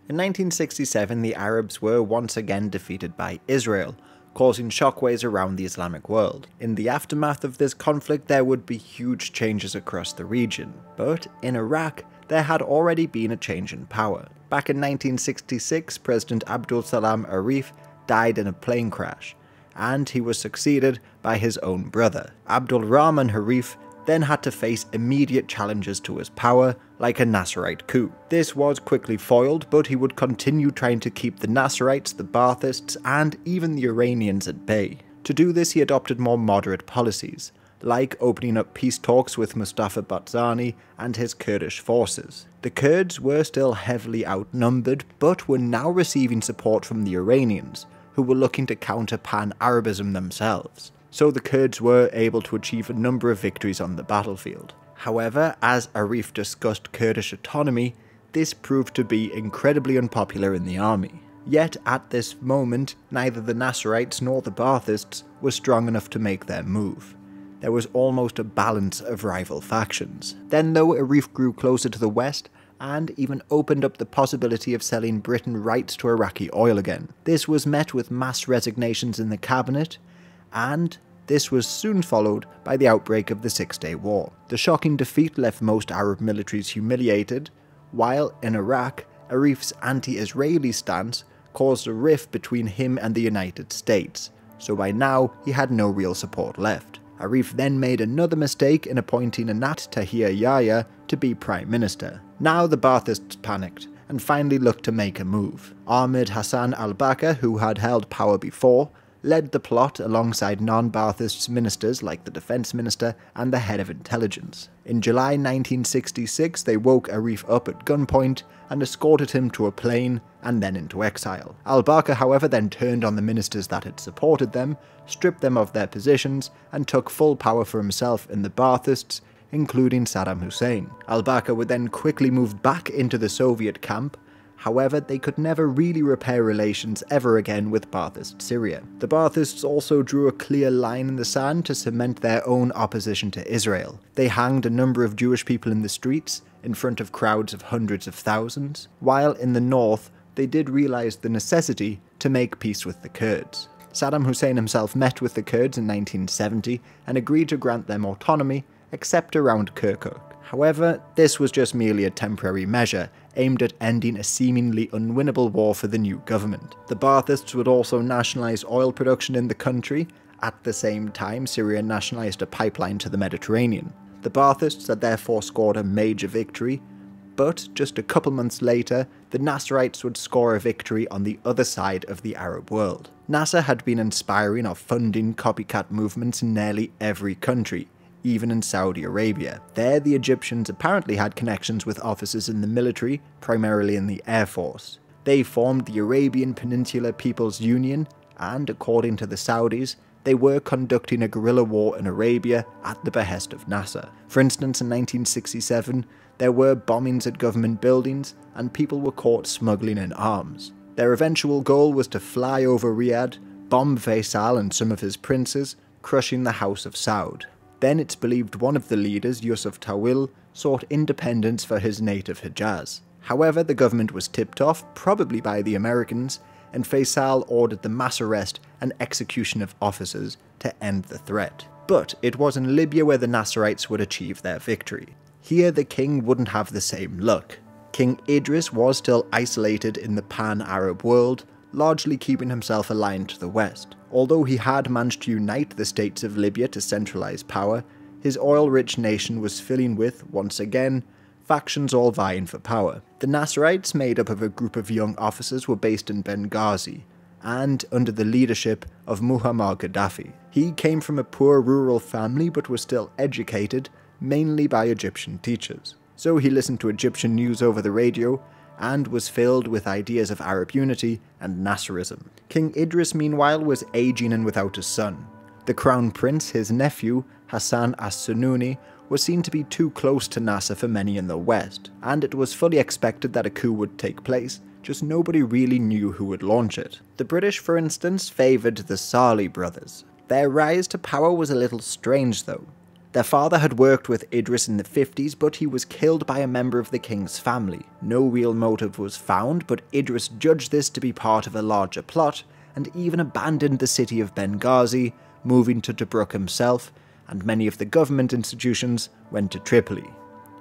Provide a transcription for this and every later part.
In 1967, the Arabs were once again defeated by Israel, causing shockwaves around the Islamic world. In the aftermath of this conflict, there would be huge changes across the region, but in Iraq, there had already been a change in power. Back in 1966, President Abdul Salam Arif died in a plane crash, and he was succeeded by his own brother. Abdul Rahman Arif then had to face immediate challenges to his power, like a Nasserite coup. This was quickly foiled, but he would continue trying to keep the Nasserites, the Baathists, and even the Iranians at bay. To do this, he adopted more moderate policies, like opening up peace talks with Mustafa Barzani and his Kurdish forces. The Kurds were still heavily outnumbered, but were now receiving support from the Iranians, who were looking to counter pan-Arabism themselves. So the Kurds were able to achieve a number of victories on the battlefield. However, as Arif discussed Kurdish autonomy, this proved to be incredibly unpopular in the army. Yet at this moment, neither the Nasserites nor the Baathists were strong enough to make their move. There was almost a balance of rival factions. Then though, Arif grew closer to the west, and even opened up the possibility of selling Britain rights to Iraqi oil again. This was met with mass resignations in the cabinet, and this was soon followed by the outbreak of the Six-Day War. The shocking defeat left most Arab militaries humiliated, while in Iraq, Arif's anti-Israeli stance caused a rift between him and the United States, so by now he had no real support left. Arif then made another mistake in appointing Anat Tahir Yahya to be Prime Minister. Now the Baathists panicked, and finally looked to make a move. Ahmed Hassan al-Bakr, who had held power before, led the plot alongside non-Baathist ministers like the defense minister and the head of intelligence. In July 1966, they woke Arif up at gunpoint and escorted him to a plane and then into exile. Al-Bakr, however, then turned on the ministers that had supported them, stripped them of their positions, and took full power for himself and the Baathists, including Saddam Hussein. Al-Bakr would then quickly move back into the Soviet camp. However, they could never really repair relations ever again with Baathist Syria. The Baathists also drew a clear line in the sand to cement their own opposition to Israel. They hanged a number of Jewish people in the streets, in front of crowds of hundreds of thousands, while in the north, they did realize the necessity to make peace with the Kurds. Saddam Hussein himself met with the Kurds in 1970 and agreed to grant them autonomy, except around Kirkuk. However, this was just merely a temporary measure, aimed at ending a seemingly unwinnable war for the new government. The Baathists would also nationalise oil production in the country. At the same time, Syria nationalised a pipeline to the Mediterranean. The Baathists had therefore scored a major victory, but just a couple months later, the Nasserites would score a victory on the other side of the Arab world. Nasser had been inspiring or funding copycat movements in nearly every country, even in Saudi Arabia. There, the Egyptians apparently had connections with officers in the military, primarily in the Air Force. They formed the Arabian Peninsula People's Union, and according to the Saudis, they were conducting a guerrilla war in Arabia at the behest of Nasser. For instance, in 1967, there were bombings at government buildings, and people were caught smuggling in arms. Their eventual goal was to fly over Riyadh, bomb Faisal and some of his princes, crushing the House of Saud. Then it's believed one of the leaders, Yusuf Tawil, sought independence for his native Hijaz. However, the government was tipped off, probably by the Americans, and Faisal ordered the mass arrest and execution of officers to end the threat. But it was in Libya where the Nasserites would achieve their victory. Here the king wouldn't have the same luck. King Idris was still isolated in the pan-Arab world, largely keeping himself aligned to the west. Although he had managed to unite the states of Libya to centralize power, his oil-rich nation was filling with, once again, factions all vying for power. The Nasserites, made up of a group of young officers, were based in Benghazi, and under the leadership of Muammar Gaddafi. He came from a poor rural family but was still educated, mainly by Egyptian teachers. So he listened to Egyptian news over the radio, and was filled with ideas of Arab unity and Nasserism. King Idris, meanwhile, was aging and without a son. The crown prince, his nephew, Hassan as-Sununi, was seen to be too close to Nasser for many in the West, and it was fully expected that a coup would take place, just nobody really knew who would launch it. The British, for instance, favoured the Salih brothers. Their rise to power was a little strange though. Their father had worked with Idris in the 50s, but he was killed by a member of the king's family. No real motive was found, but Idris judged this to be part of a larger plot, and even abandoned the city of Benghazi, moving to Tobruk himself, and many of the government institutions went to Tripoli.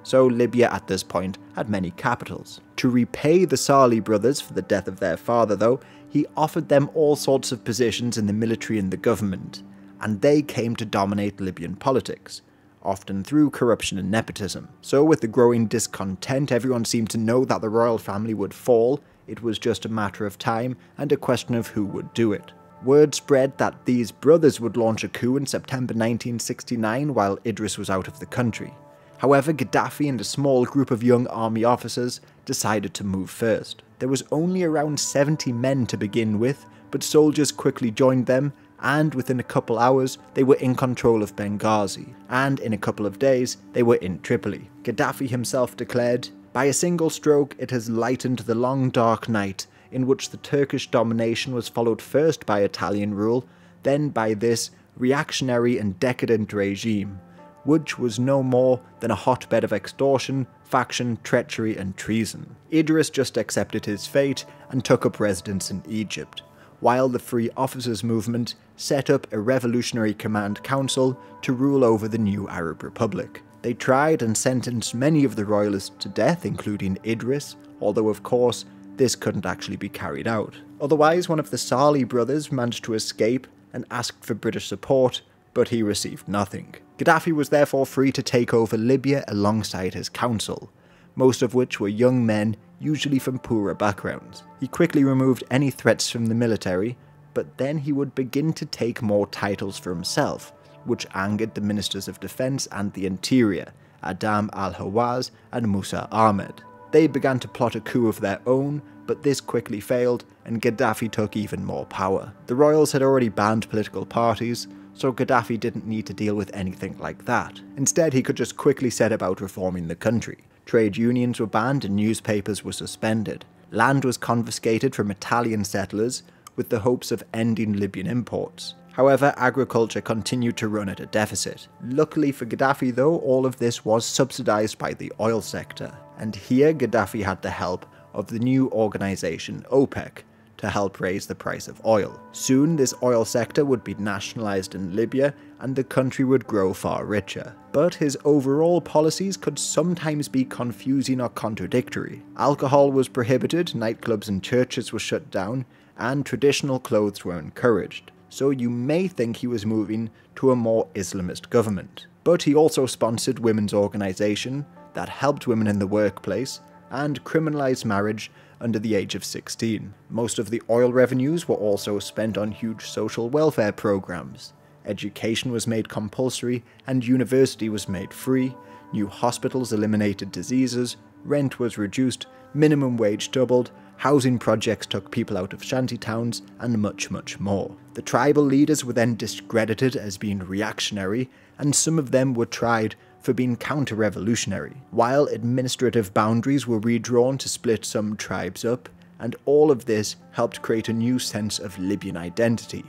So Libya at this point had many capitals. To repay the Salih brothers for the death of their father though, he offered them all sorts of positions in the military and the government, and they came to dominate Libyan politics, often through corruption and nepotism. So with the growing discontent, everyone seemed to know that the royal family would fall. It was just a matter of time and a question of who would do it. Word spread that these brothers would launch a coup in September 1969 while Idris was out of the country. However, Gaddafi and a small group of young army officers decided to move first. There was only around 70 men to begin with, but soldiers quickly joined them, and within a couple hours they were in control of Benghazi, and in a couple of days they were in Tripoli. Gaddafi himself declared, "By a single stroke it has lightened the long dark night in which the Turkish domination was followed first by Italian rule, then by this reactionary and decadent regime, which was no more than a hotbed of extortion, faction, treachery and treason." Idris just accepted his fate and took up residence in Egypt, while the Free Officers Movement set up a revolutionary command council to rule over the new Arab Republic. They tried and sentenced many of the royalists to death, including Idris, although of course this couldn't actually be carried out. Otherwise, one of the Salih brothers managed to escape and asked for British support, but he received nothing. Gaddafi was therefore free to take over Libya alongside his council, most of which were young men, usually from poorer backgrounds. He quickly removed any threats from the military, but then he would begin to take more titles for himself, which angered the ministers of defense and the interior, Adam al-Hawaz and Musa Ahmed. They began to plot a coup of their own, but this quickly failed and Gaddafi took even more power. The royals had already banned political parties, so Gaddafi didn't need to deal with anything like that. Instead, he could just quickly set about reforming the country. Trade unions were banned and newspapers were suspended. Land was confiscated from Italian settlers with the hopes of ending Libyan imports. However, agriculture continued to run at a deficit. Luckily for Gaddafi though, all of this was subsidized by the oil sector. And here Gaddafi had the help of the new organization OPEC, to help raise the price of oil. Soon this oil sector would be nationalized in Libya and the country would grow far richer. But his overall policies could sometimes be confusing or contradictory. Alcohol was prohibited, nightclubs and churches were shut down, and traditional clothes were encouraged. So you may think he was moving to a more Islamist government. But he also sponsored women's organization that helped women in the workplace and criminalized marriage under the age of 16. Most of the oil revenues were also spent on huge social welfare programs. Education was made compulsory and university was made free, new hospitals eliminated diseases, rent was reduced, minimum wage doubled, housing projects took people out of shanty towns, and much, much more. The tribal leaders were then discredited as being reactionary, and some of them were tried for being counter-revolutionary, while administrative boundaries were redrawn to split some tribes up, and all of this helped create a new sense of Libyan identity,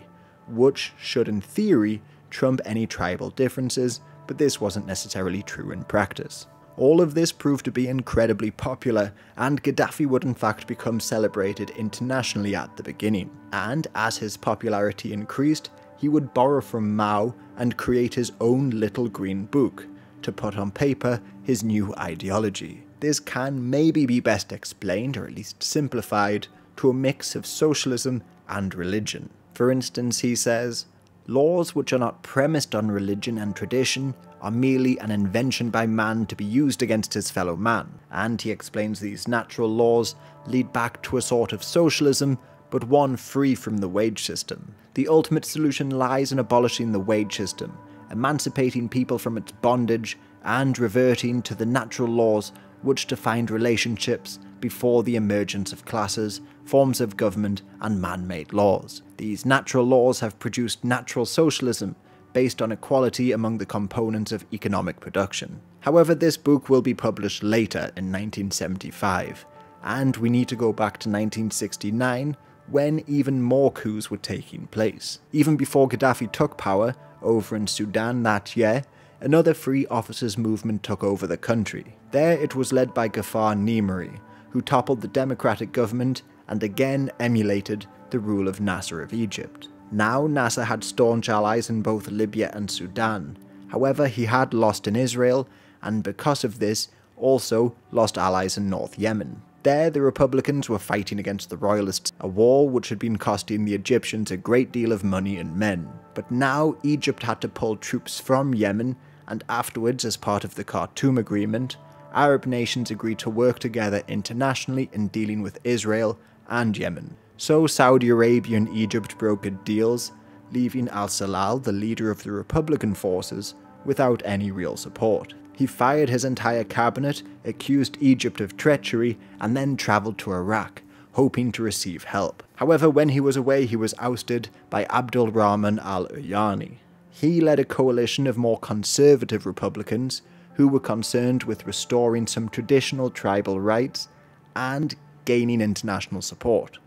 which should in theory trump any tribal differences, but this wasn't necessarily true in practice. All of this proved to be incredibly popular, and Gaddafi would in fact become celebrated internationally at the beginning. And as his popularity increased, he would borrow from Mao and create his own little green book, to put on paper his new ideology. This can maybe be best explained, or at least simplified, to a mix of socialism and religion. For instance, he says, "Laws which are not premised on religion and tradition are merely an invention by man to be used against his fellow man." And he explains these natural laws lead back to a sort of socialism, but one free from the wage system. The ultimate solution lies in abolishing the wage system, emancipating people from its bondage, and reverting to the natural laws which defined relationships before the emergence of classes, forms of government, and man-made laws. These natural laws have produced natural socialism, based on equality among the components of economic production. However, this book will be published later in 1975, and we need to go back to 1969, when even more coups were taking place. Even before Gaddafi took power over in Sudan that year, another free officers movement took over the country. There it was led by Ghaffar Nimri, who toppled the democratic government and again emulated the rule of Nasser of Egypt. Now Nasser had staunch allies in both Libya and Sudan. However, he had lost in Israel, and because of this, also lost allies in North Yemen. There, the Republicans were fighting against the Royalists, a war which had been costing the Egyptians a great deal of money and men. But now Egypt had to pull troops from Yemen, and afterwards, as part of the Khartoum Agreement, Arab nations agreed to work together internationally in dealing with Israel and Yemen. So Saudi Arabia and Egypt brokered deals, leaving al-Salal, the leader of the Republican forces, without any real support. He fired his entire cabinet, accused Egypt of treachery, and then travelled to Iraq, hoping to receive help. However, when he was away, he was ousted by Abdul Rahman al-Uyani. He led a coalition of more conservative Republicans who were concerned with restoring some traditional tribal rights and gaining international support.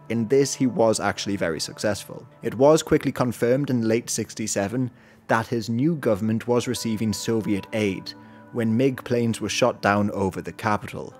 In this, he was actually very successful. It was quickly confirmed in late '67 that his new government was receiving Soviet aid when MiG planes were shot down over the capital.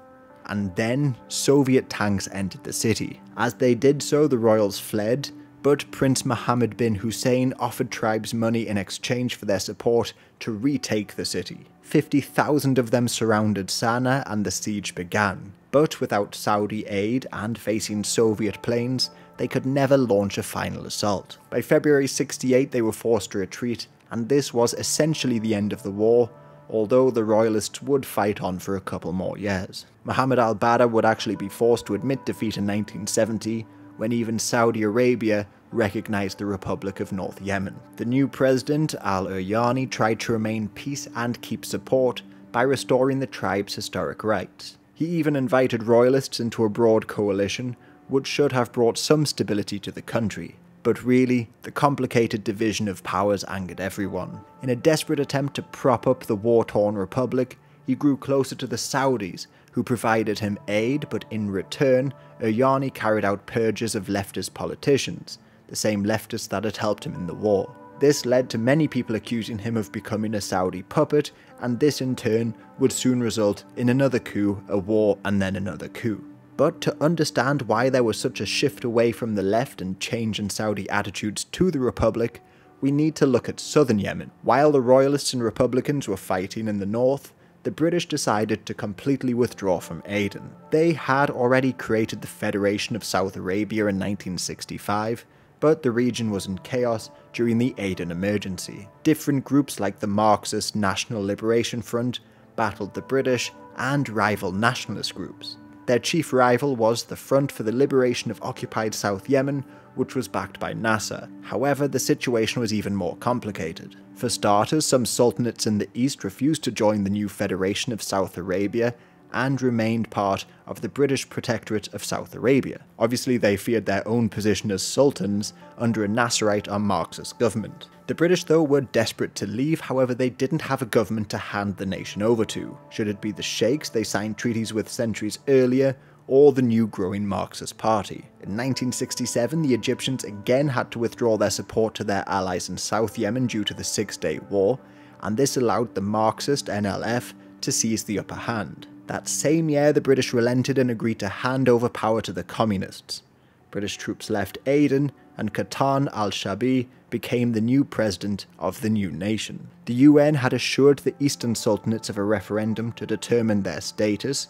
And then Soviet tanks entered the city. As they did so, the royals fled, but Prince Mohammed bin Hussein offered tribes money in exchange for their support to retake the city. 50,000 of them surrounded Sana'a and the siege began. But without Saudi aid and facing Soviet planes, they could never launch a final assault. By February '68 they were forced to retreat, and this was essentially the end of the war, although the royalists would fight on for a couple more years. Muhammad al-Badr would actually be forced to admit defeat in 1970, when even Saudi Arabia recognized the Republic of North Yemen. The new president, al-Uyani, tried to remain peace and keep support by restoring the tribe's historic rights. He even invited royalists into a broad coalition, which should have brought some stability to the country. But really, the complicated division of powers angered everyone. In a desperate attempt to prop up the war-torn republic, he grew closer to the Saudis, who provided him aid, but in return, Uyani carried out purges of leftist politicians, the same leftists that had helped him in the war. This led to many people accusing him of becoming a Saudi puppet, and this in turn would soon result in another coup, a war, and then another coup. But to understand why there was such a shift away from the left and change in Saudi attitudes to the Republic, we need to look at southern Yemen. While the royalists and Republicans were fighting in the north, the British decided to completely withdraw from Aden. They had already created the Federation of South Arabia in 1965, but the region was in chaos during the Aden emergency. Different groups like the Marxist National Liberation Front battled the British and rival nationalist groups. Their chief rival was the Front for the Liberation of Occupied South Yemen, which was backed by Nasser. However, the situation was even more complicated. For starters, some sultanates in the east refused to join the new Federation of South Arabia and remained part of the British Protectorate of South Arabia. Obviously, they feared their own position as sultans under a Nasserite or Marxist government. The British, though, were desperate to leave, however they didn't have a government to hand the nation over to. Should it be the sheikhs they signed treaties with centuries earlier, or the new growing Marxist party? In 1967, the Egyptians again had to withdraw their support to their allies in South Yemen due to the Six-Day War, and this allowed the Marxist NLF to seize the upper hand. That same year, the British relented and agreed to hand over power to the communists. British troops left Aden, and Katan al-Shabi became the new president of the new nation. The UN had assured the Eastern Sultanates of a referendum to determine their status,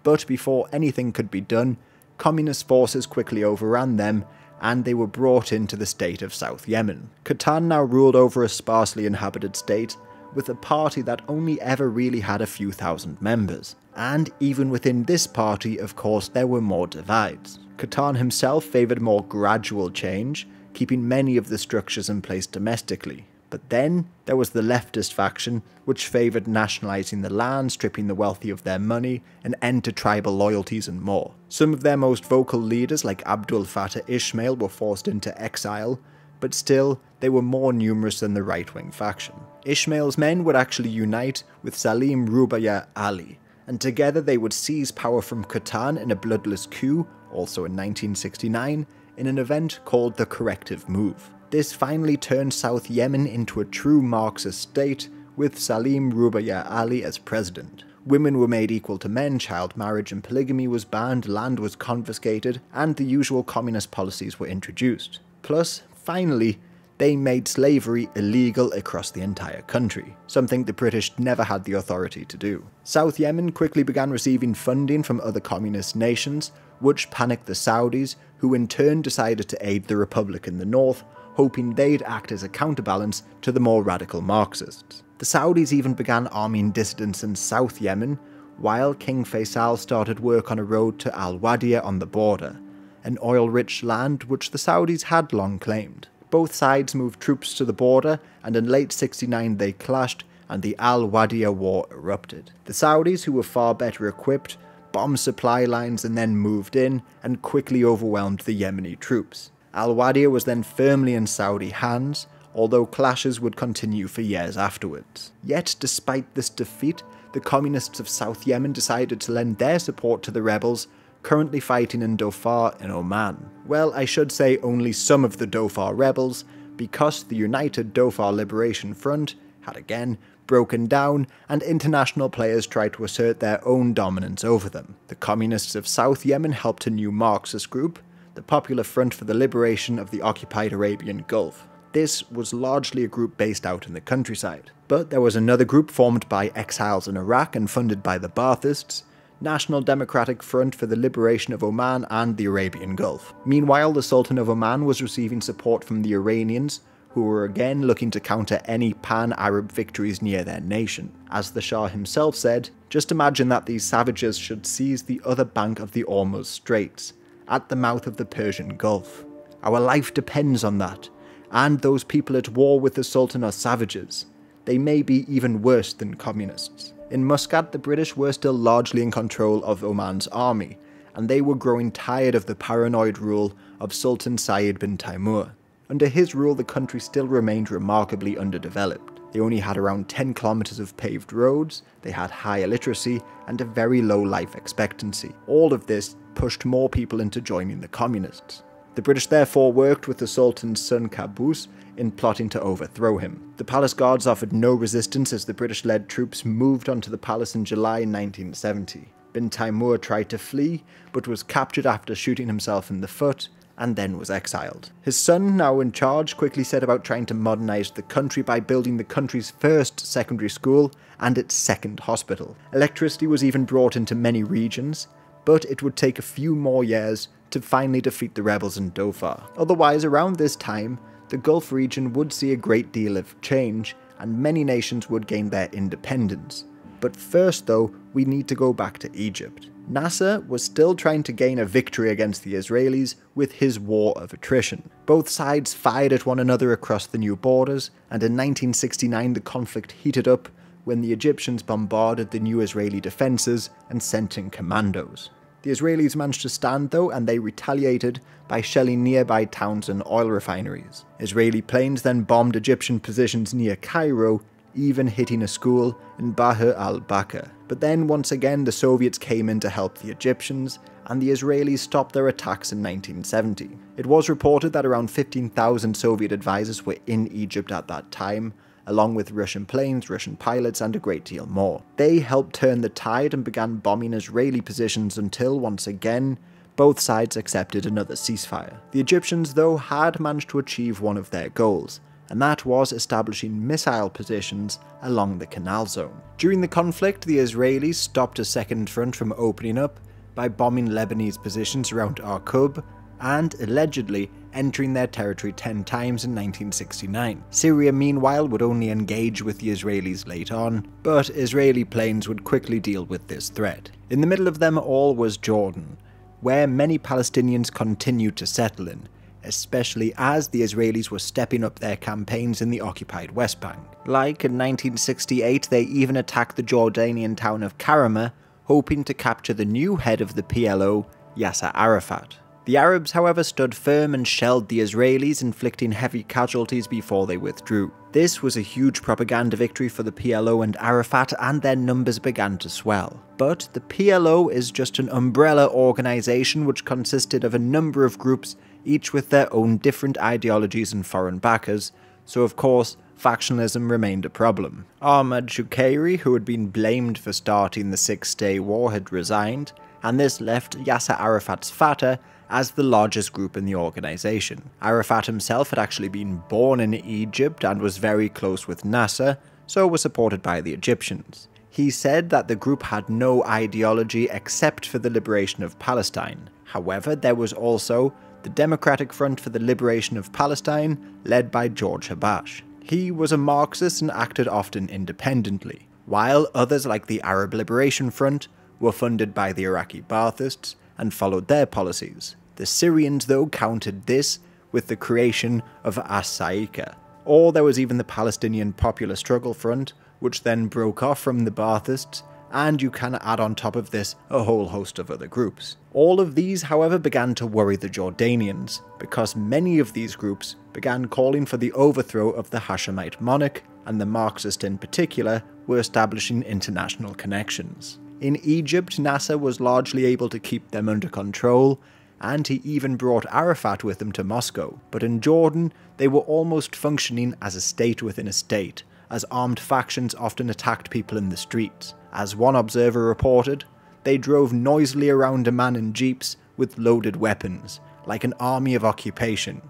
but before anything could be done, communist forces quickly overran them, and they were brought into the state of South Yemen. Katan now ruled over a sparsely inhabited state, with a party that only ever really had a few thousand members. And even within this party, of course, there were more divides. Katan himself favoured more gradual change, keeping many of the structures in place domestically. But then there was the leftist faction, which favoured nationalising the land, stripping the wealthy of their money, an end to tribal loyalties and more. Some of their most vocal leaders, like Abdul Fattah Ismail, were forced into exile, but still, they were more numerous than the right-wing faction. Ismail's men would actually unite with Salim Rubaya Ali, and together they would seize power from Katan in a bloodless coup, also in 1969, in an event called the Corrective Move. This finally turned South Yemen into a true Marxist state, with Salim Rubaiyat Ali as president. Women were made equal to men, child marriage and polygamy was banned, land was confiscated, and the usual communist policies were introduced. Plus, finally, they made slavery illegal across the entire country, something the British never had the authority to do. South Yemen quickly began receiving funding from other communist nations, which panicked the Saudis, who in turn decided to aid the Republic in the north, hoping they'd act as a counterbalance to the more radical Marxists. The Saudis even began arming dissidents in South Yemen, while King Faisal started work on a road to Al-Wadiya on the border, an oil-rich land which the Saudis had long claimed. Both sides moved troops to the border, and in late '69 they clashed and the Al-Wadiya War erupted. The Saudis, who were far better equipped, bombed supply lines and then moved in and quickly overwhelmed the Yemeni troops. Al-Wadiya was then firmly in Saudi hands, although clashes would continue for years afterwards. Yet, despite this defeat, the communists of South Yemen decided to lend their support to the rebels currently fighting in Dhofar in Oman. Well, I should say only some of the Dhofar rebels, because the United Dhofar Liberation Front had again broken down and international players tried to assert their own dominance over them. The communists of South Yemen helped a new Marxist group, the Popular Front for the Liberation of the Occupied Arabian Gulf. This was largely a group based out in the countryside. But there was another group formed by exiles in Iraq and funded by the Baathists, National Democratic Front for the Liberation of Oman and the Arabian Gulf. Meanwhile, the Sultan of Oman was receiving support from the Iranians, who were again looking to counter any pan-Arab victories near their nation. As the Shah himself said, just imagine that these savages should seize the other bank of the Hormuz Straits, at the mouth of the Persian Gulf. Our life depends on that, and those people at war with the Sultan are savages. They may be even worse than communists. In Muscat, the British were still largely in control of Oman's army, and they were growing tired of the paranoid rule of Sultan Sayyid bin Taimur. Under his rule, the country still remained remarkably underdeveloped. They only had around 10 kilometers of paved roads, they had high illiteracy, and a very low life expectancy. All of this pushed more people into joining the communists. The British therefore worked with the Sultan's son Qaboos in plotting to overthrow him. The palace guards offered no resistance as the British-led troops moved onto the palace in July 1970. Bin Taimur tried to flee, but was captured after shooting himself in the foot, and then was exiled. His son, now in charge, quickly set about trying to modernise the country by building the country's first secondary school and its second hospital. Electricity was even brought into many regions, but it would take a few more years to finally defeat the rebels in Dhofar. Otherwise, around this time, the Gulf region would see a great deal of change, and many nations would gain their independence. But first though, we need to go back to Egypt. Nasser was still trying to gain a victory against the Israelis with his war of attrition. Both sides fired at one another across the new borders, and in 1969 the conflict heated up when the Egyptians bombarded the new Israeli defences and sent in commandos. The Israelis managed to stand though, and they retaliated by shelling nearby towns and oil refineries. Israeli planes then bombed Egyptian positions near Cairo, even hitting a school in Bahr al-Bakr. But then once again the Soviets came in to help the Egyptians, and the Israelis stopped their attacks in 1970. It was reported that around 15,000 Soviet advisors were in Egypt at that time, along with Russian planes, Russian pilots, and a great deal more. They helped turn the tide and began bombing Israeli positions until, once again, both sides accepted another ceasefire. The Egyptians, though, had managed to achieve one of their goals, and that was establishing missile positions along the Canal Zone. During the conflict, the Israelis stopped a second front from opening up by bombing Lebanese positions around Arqub, and allegedly entering their territory 10 times in 1969. Syria, meanwhile, would only engage with the Israelis late on, but Israeli planes would quickly deal with this threat. In the middle of them all was Jordan, where many Palestinians continued to settle in, especially as the Israelis were stepping up their campaigns in the occupied West Bank. Like in 1968, they even attacked the Jordanian town of Karama, hoping to capture the new head of the PLO, Yasser Arafat. The Arabs, however, stood firm and shelled the Israelis, inflicting heavy casualties before they withdrew. This was a huge propaganda victory for the PLO and Arafat, and their numbers began to swell. But the PLO is just an umbrella organisation which consisted of a number of groups, each with their own different ideologies and foreign backers, so of course, factionalism remained a problem. Ahmad Shukayri, who had been blamed for starting the Six-Day War, had resigned, and this left Yasser Arafat's Fatah as the largest group in the organisation. Arafat himself had actually been born in Egypt and was very close with Nasser, so was supported by the Egyptians. He said that the group had no ideology except for the liberation of Palestine. However, there was also the Democratic Front for the Liberation of Palestine, led by George Habash. He was a Marxist and acted often independently, while others like the Arab Liberation Front were funded by the Iraqi Baathists and followed their policies. The Syrians, though, countered this with the creation of As-Saika. Or there was even the Palestinian Popular Struggle Front, which then broke off from the Baathists, and you can add on top of this a whole host of other groups. All of these, however, began to worry the Jordanians, because many of these groups began calling for the overthrow of the Hashemite monarch, and the Marxists in particular were establishing international connections. In Egypt, Nasser was largely able to keep them under control, and he even brought Arafat with him to Moscow. But in Jordan, they were almost functioning as a state within a state, as armed factions often attacked people in the streets. As one observer reported, they drove noisily around Amman in jeeps with loaded weapons, like an army of occupation.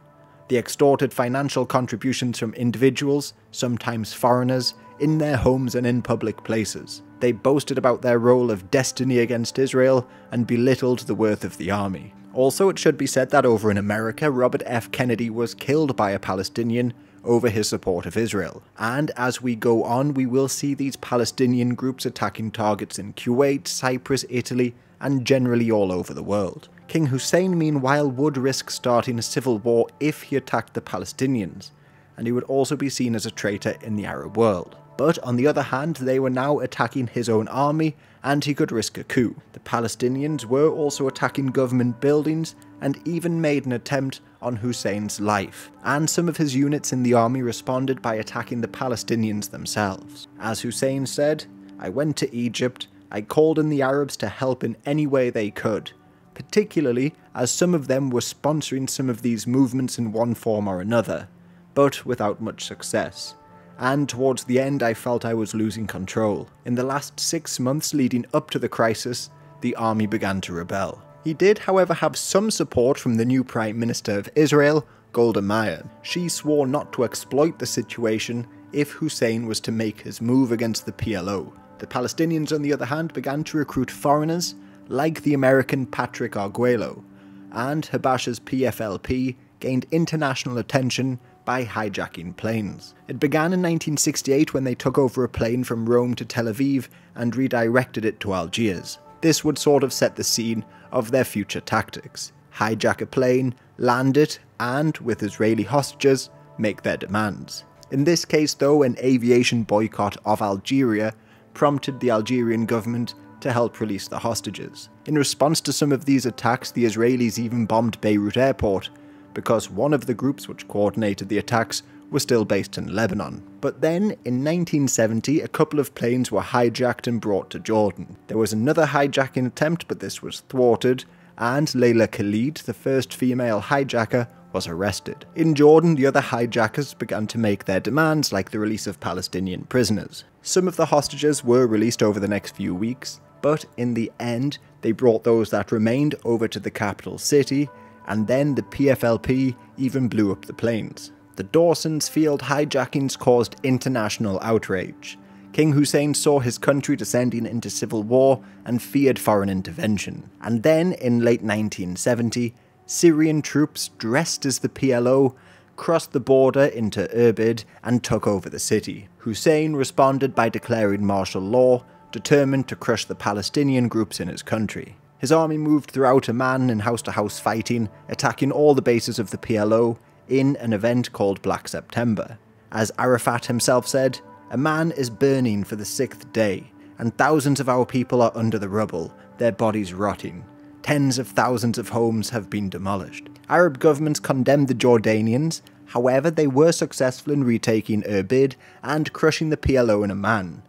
They extorted financial contributions from individuals, sometimes foreigners, in their homes and in public places. They boasted about their role of destiny against Israel and belittled the worth of the army. Also, it should be said that over in America, Robert F. Kennedy was killed by a Palestinian over his support of Israel. And as we go on, we will see these Palestinian groups attacking targets in Kuwait, Cyprus, Italy, and generally all over the world. King Hussein, meanwhile, would risk starting a civil war if he attacked the Palestinians, and he would also be seen as a traitor in the Arab world. But on the other hand, they were now attacking his own army, and he could risk a coup. The Palestinians were also attacking government buildings, and even made an attempt on Hussein's life. And some of his units in the army responded by attacking the Palestinians themselves. As Hussein said, "I went to Egypt, I called in the Arabs to help in any way they could, particularly as some of them were sponsoring some of these movements in one form or another, but without much success. And towards the end I felt I was losing control. In the last 6 months leading up to the crisis, the army began to rebel." He did, however, have some support from the new Prime Minister of Israel, Golda Meir. She swore not to exploit the situation if Hussein was to make his move against the PLO. The Palestinians, on the other hand, began to recruit foreigners, like the American Patrick Arguello, and Habash's PFLP gained international attention by hijacking planes. It began in 1968 when they took over a plane from Rome to Tel Aviv and redirected it to Algiers. This would sort of set the scene of their future tactics. Hijack a plane, land it, and, with Israeli hostages, make their demands. In this case, though, an aviation boycott of Algeria prompted the Algerian government to help release the hostages. In response to some of these attacks, the Israelis even bombed Beirut airport, because one of the groups which coordinated the attacks was still based in Lebanon. But then, in 1970, a couple of planes were hijacked and brought to Jordan. There was another hijacking attempt, but this was thwarted, and Layla Khalid, the first female hijacker, was arrested. In Jordan, the other hijackers began to make their demands, like the release of Palestinian prisoners. Some of the hostages were released over the next few weeks, but in the end, they brought those that remained over to the capital city, and then the PFLP even blew up the planes. The Dawson's Field hijackings caused international outrage. King Hussein saw his country descending into civil war and feared foreign intervention. And then, in late 1970, Syrian troops dressed as the PLO crossed the border into Irbid and took over the city. Hussein responded by declaring martial law, determined to crush the Palestinian groups in his country. His army moved throughout Amman in house-to-house fighting, attacking all the bases of the PLO in an event called Black September. As Arafat himself said, "Amman is burning for the 6th day, and thousands of our people are under the rubble, their bodies rotting. Tens of thousands of homes have been demolished." Arab governments condemned the Jordanians, however they were successful in retaking Irbid and crushing the PLO in Amman,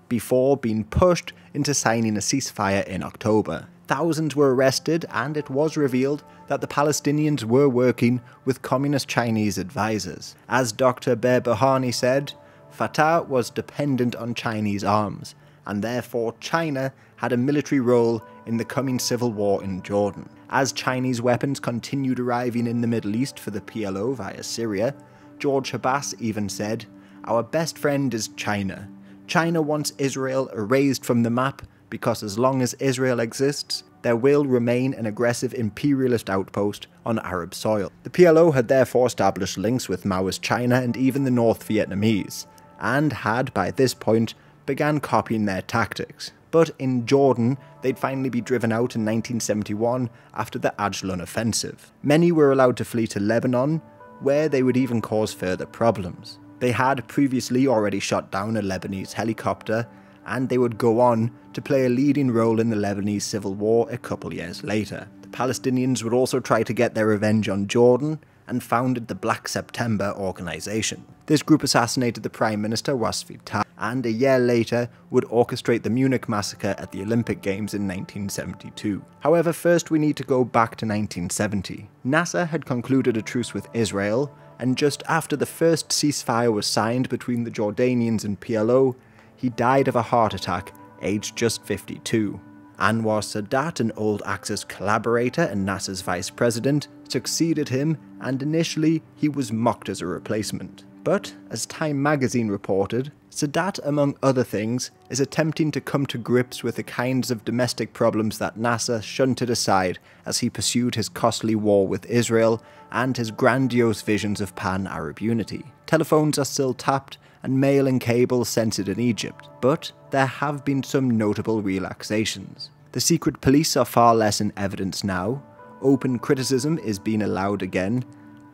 before being pushed into signing a ceasefire in October. Thousands were arrested, and it was revealed that the Palestinians were working with communist Chinese advisors. As Dr. Behbahani said, Fatah was dependent on Chinese arms, and therefore China had a military role in the coming civil war in Jordan. As Chinese weapons continued arriving in the Middle East for the PLO via Syria, George Habas even said, "Our best friend is China. China wants Israel erased from the map because as long as Israel exists, there will remain an aggressive imperialist outpost on Arab soil." The PLO had therefore established links with Maoist China and even the North Vietnamese, and had, by this point, began copying their tactics. But in Jordan, they'd finally be driven out in 1971 after the Ajlan offensive. Many were allowed to flee to Lebanon, where they would even cause further problems. They had previously already shot down a Lebanese helicopter, and they would go on to play a leading role in the Lebanese civil war a couple years later. The Palestinians would also try to get their revenge on Jordan, and founded the Black September organization. This group assassinated the Prime Minister Wasfi Tal, and a year later would orchestrate the Munich massacre at the Olympic Games in 1972. However, first we need to go back to 1970. Nasser had concluded a truce with Israel, and just after the first ceasefire was signed between the Jordanians and PLO, he died of a heart attack, aged just 52. Anwar Sadat, an old Axis collaborator and Nasser's vice president, succeeded him, and initially he was mocked as a replacement. But, as Time magazine reported, Sadat, among other things, is attempting to come to grips with the kinds of domestic problems that Nasser shunted aside as he pursued his costly war with Israel and his grandiose visions of pan-Arab unity. Telephones are still tapped, and mail and cable censored in Egypt, but there have been some notable relaxations. The secret police are far less in evidence now, open criticism is being allowed again,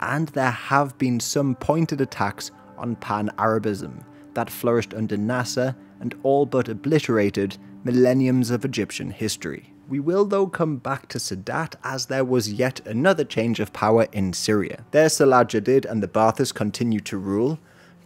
and there have been some pointed attacks on pan-Arabism that flourished under Nasser and all but obliterated millenniums of Egyptian history. We will though come back to Sadat, as there was yet another change of power in Syria. There Salah Jadid and the Ba'athists continued to rule,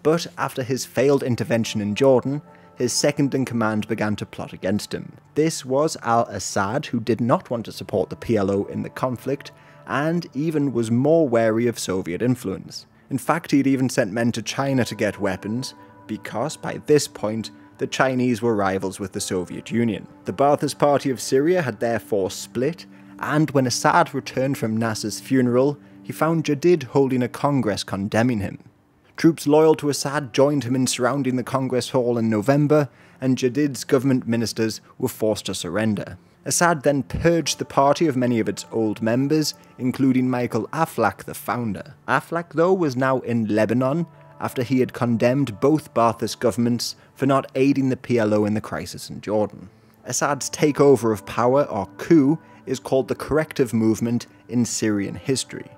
but after his failed intervention in Jordan, his second-in-command began to plot against him. This was al-Assad, who did not want to support the PLO in the conflict, and even was more wary of Soviet influence. In fact, he'd even sent men to China to get weapons, because by this point, the Chinese were rivals with the Soviet Union. The Ba'athist Party of Syria had therefore split, and when Assad returned from Nasser's funeral, he found Jadid holding a congress condemning him. Troops loyal to Assad joined him in surrounding the Congress Hall in November, and Jadid's government ministers were forced to surrender. Assad then purged the party of many of its old members, including Michael Aflaq, the founder. Aflaq, though, was now in Lebanon, after he had condemned both Ba'athist governments for not aiding the PLO in the crisis in Jordan. Assad's takeover of power, or coup, is called the corrective movement in Syrian history,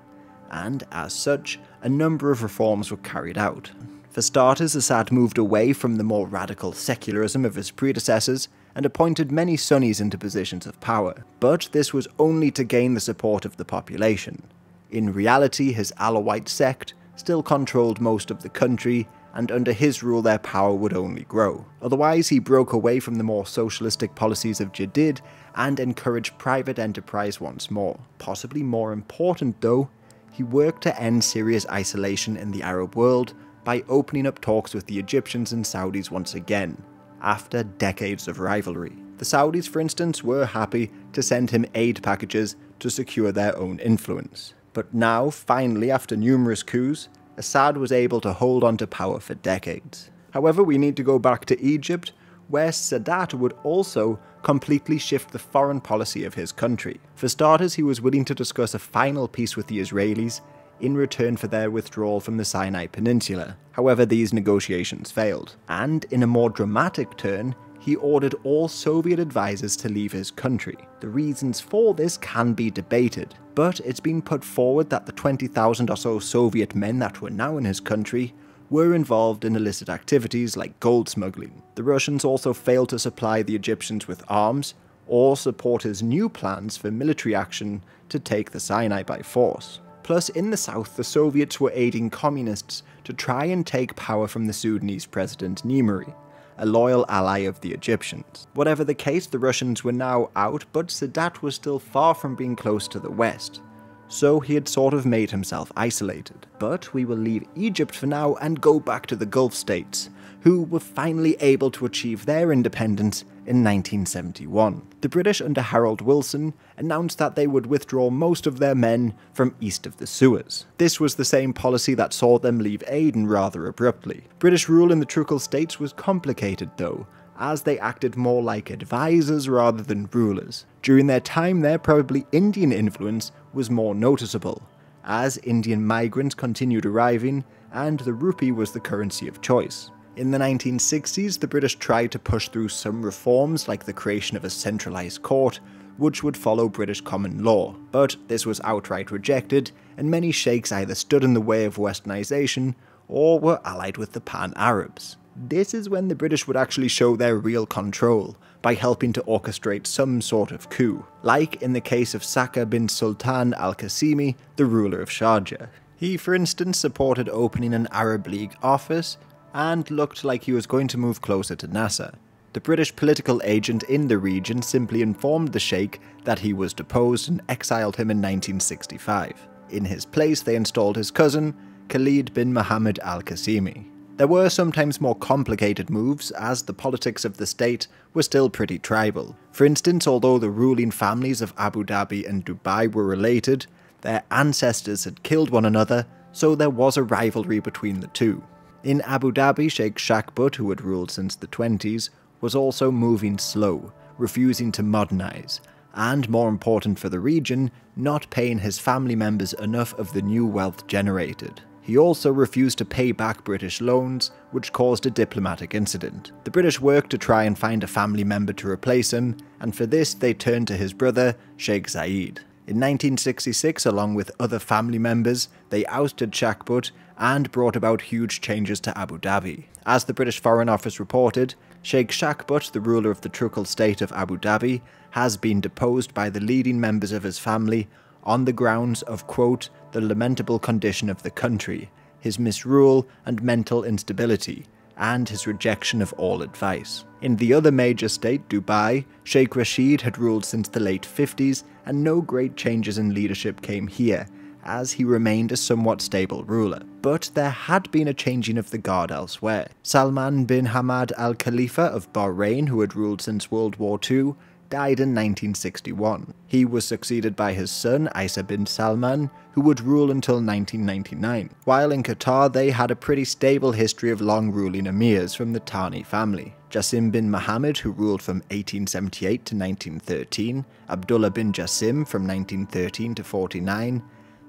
and as such, a number of reforms were carried out. For starters, Assad moved away from the more radical secularism of his predecessors and appointed many Sunnis into positions of power, but this was only to gain the support of the population. In reality, his Alawite sect still controlled most of the country, and under his rule their power would only grow. Otherwise, he broke away from the more socialistic policies of Jadid and encouraged private enterprise once more. Possibly more important though, he worked to end Syria's isolation in the Arab world by opening up talks with the Egyptians and Saudis once again, after decades of rivalry. The Saudis, for instance, were happy to send him aid packages to secure their own influence. But now, finally, after numerous coups, Assad was able to hold on to power for decades. However, we need to go back to Egypt, where Sadat would also completely shift the foreign policy of his country. For starters, he was willing to discuss a final peace with the Israelis in return for their withdrawal from the Sinai Peninsula. However, these negotiations failed, and in a more dramatic turn, he ordered all Soviet advisors to leave his country. The reasons for this can be debated, but it's been put forward that the 20,000 or so Soviet men that were now in his country were involved in illicit activities like gold smuggling. The Russians also failed to supply the Egyptians with arms or support his new plans for military action to take the Sinai by force. Plus, in the south, the Soviets were aiding communists to try and take power from the Sudanese president Nimri, a loyal ally of the Egyptians. Whatever the case, the Russians were now out, but Sadat was still far from being close to the West. so he had sort of made himself isolated. But we will leave Egypt for now and go back to the Gulf states, who were finally able to achieve their independence in 1971. The British under Harold Wilson announced that they would withdraw most of their men from east of the Suez. This was the same policy that saw them leave Aden rather abruptly. British rule in the Truckle states was complicated though, as they acted more like advisors rather than rulers. During their time there, probably Indian influence was more noticeable, as Indian migrants continued arriving and the rupee was the currency of choice. In the 1960s, the British tried to push through some reforms like the creation of a centralised court, which would follow British common law, but this was outright rejected, and many sheikhs either stood in the way of westernisation or were allied with the Pan-Arabs. This is when the British would actually show their real control, by helping to orchestrate some sort of coup, like in the case of Saka bin Sultan al-Qasimi, the ruler of Sharjah. He, for instance, supported opening an Arab League office, and looked like he was going to move closer to Nasser. The British political agent in the region simply informed the sheikh that he was deposed and exiled him in 1965. In his place, they installed his cousin, Khalid bin Muhammad al-Qasimi. There were sometimes more complicated moves, as the politics of the state were still pretty tribal. For instance, although the ruling families of Abu Dhabi and Dubai were related, their ancestors had killed one another, so there was a rivalry between the two. In Abu Dhabi, Sheikh Shakbut, who had ruled since the 20s, was also moving slow, refusing to modernise, and more important for the region, not paying his family members enough of the new wealth generated. He also refused to pay back British loans, which caused a diplomatic incident. The British worked to try and find a family member to replace him, and for this they turned to his brother, Sheikh Zayed. In 1966, along with other family members, they ousted Shakbut and brought about huge changes to Abu Dhabi. As the British Foreign Office reported, Sheikh Shakbut, the ruler of the Truckle state of Abu Dhabi, has been deposed by the leading members of his family on the grounds of, quote, the lamentable condition of the country, his misrule and mental instability, and his rejection of all advice. In the other major state, Dubai, Sheikh Rashid had ruled since the late 50s, and no great changes in leadership came here, as he remained a somewhat stable ruler. But there had been a changing of the guard elsewhere. Salman bin Hamad al Khalifa of Bahrain, who had ruled since World War II, died in 1961. He was succeeded by his son, Isa bin Salman, who would rule until 1999. While in Qatar, they had a pretty stable history of long-ruling emirs from the Thani family. Jassim bin Mohammed, who ruled from 1878 to 1913, Abdullah bin Jassim from 1913 to 49,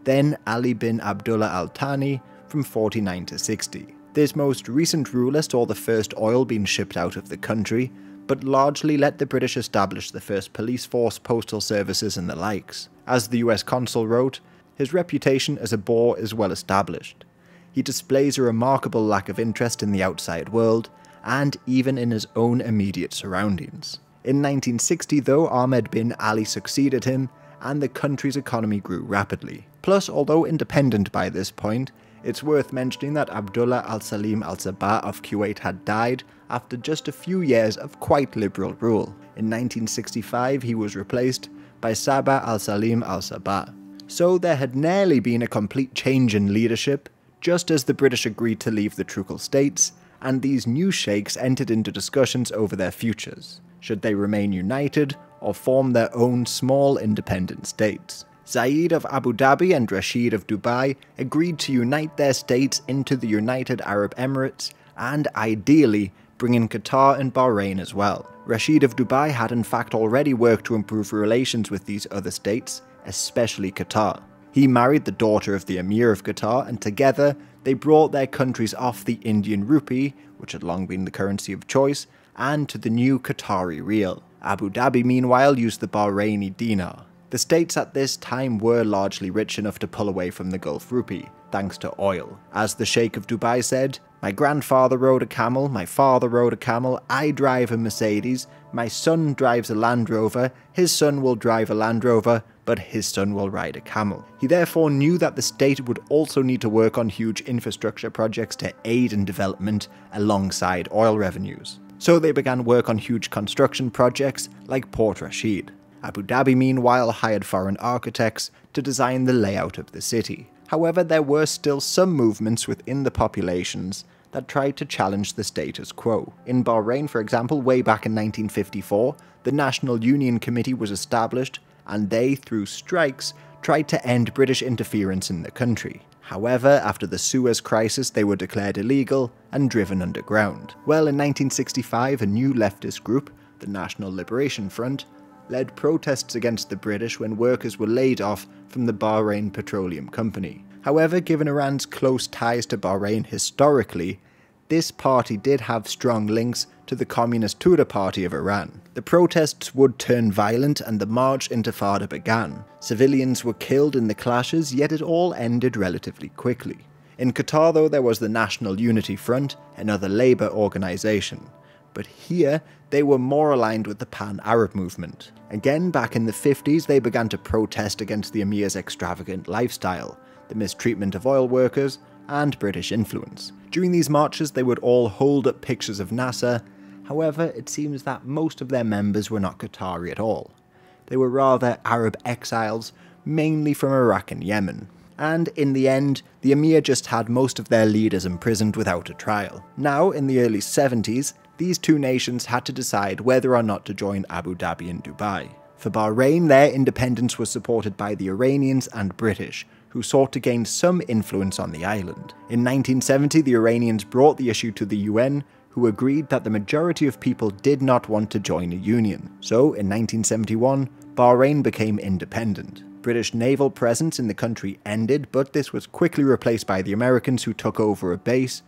then Ali bin Abdullah al-Thani from 49 to 60. This most recent ruler saw the first oil being shipped out of the country, but largely let the British establish the first police force, postal services and the likes. As the US consul wrote, his reputation as a bore is well established. He displays a remarkable lack of interest in the outside world, and even in his own immediate surroundings. In 1960 though, Ahmed bin Ali succeeded him, and the country's economy grew rapidly. Plus, although independent by this point, it's worth mentioning that Abdullah al-Salim al-Sabah of Kuwait had died after just a few years of quite liberal rule. In 1965, he was replaced by Sabah al-Salim al-Sabah. So there had nearly been a complete change in leadership, just as the British agreed to leave the Truckle states, and these new sheikhs entered into discussions over their futures. Should they remain united, or form their own small independent states? Zayed of Abu Dhabi and Rashid of Dubai agreed to unite their states into the United Arab Emirates, and ideally bring in Qatar and Bahrain as well. Rashid of Dubai had in fact already worked to improve relations with these other states, especially Qatar. He married the daughter of the Emir of Qatar, and together they brought their countries off the Indian rupee, which had long been the currency of choice, and to the new Qatari rial. Abu Dhabi meanwhile used the Bahraini dinar. The states at this time were largely rich enough to pull away from the Gulf rupee, thanks to oil. As the Sheikh of Dubai said, "My grandfather rode a camel, my father rode a camel, I drive a Mercedes, my son drives a Land Rover, his son will drive a Land Rover, but his son will ride a camel." He therefore knew that the state would also need to work on huge infrastructure projects to aid in development alongside oil revenues. So they began work on huge construction projects like Port Rashid. Abu Dhabi meanwhile hired foreign architects to design the layout of the city. However, there were still some movements within the populations that tried to challenge the status quo. In Bahrain, for example, way back in 1954, the National Union Committee was established, and they, through strikes, tried to end British interference in the country. However, after the Suez Crisis, they were declared illegal and driven underground. Well, in 1965, a new leftist group, the National Liberation Front, led protests against the British when workers were laid off from the Bahrain Petroleum Company. However, given Iran's close ties to Bahrain historically, this party did have strong links to the Communist Tudeh Party of Iran. The protests would turn violent and the March Intifada began. Civilians were killed in the clashes, yet it all ended relatively quickly. In Qatar, though, there was the National Unity Front, another labour organisation. But here, they were more aligned with the Pan-Arab movement. Again, back in the 50s, they began to protest against the emir's extravagant lifestyle, the mistreatment of oil workers, and British influence. During these marches, they would all hold up pictures of Nasser. However, it seems that most of their members were not Qatari at all. They were rather Arab exiles, mainly from Iraq and Yemen. And in the end, the emir just had most of their leaders imprisoned without a trial. Now, in the early 70s, these two nations had to decide whether or not to join Abu Dhabi and Dubai. For Bahrain, their independence was supported by the Iranians and British, who sought to gain some influence on the island. In 1970, the Iranians brought the issue to the UN, who agreed that the majority of people did not want to join a union. So, in 1971, Bahrain became independent. British naval presence in the country ended, but this was quickly replaced by the Americans, who took over a base,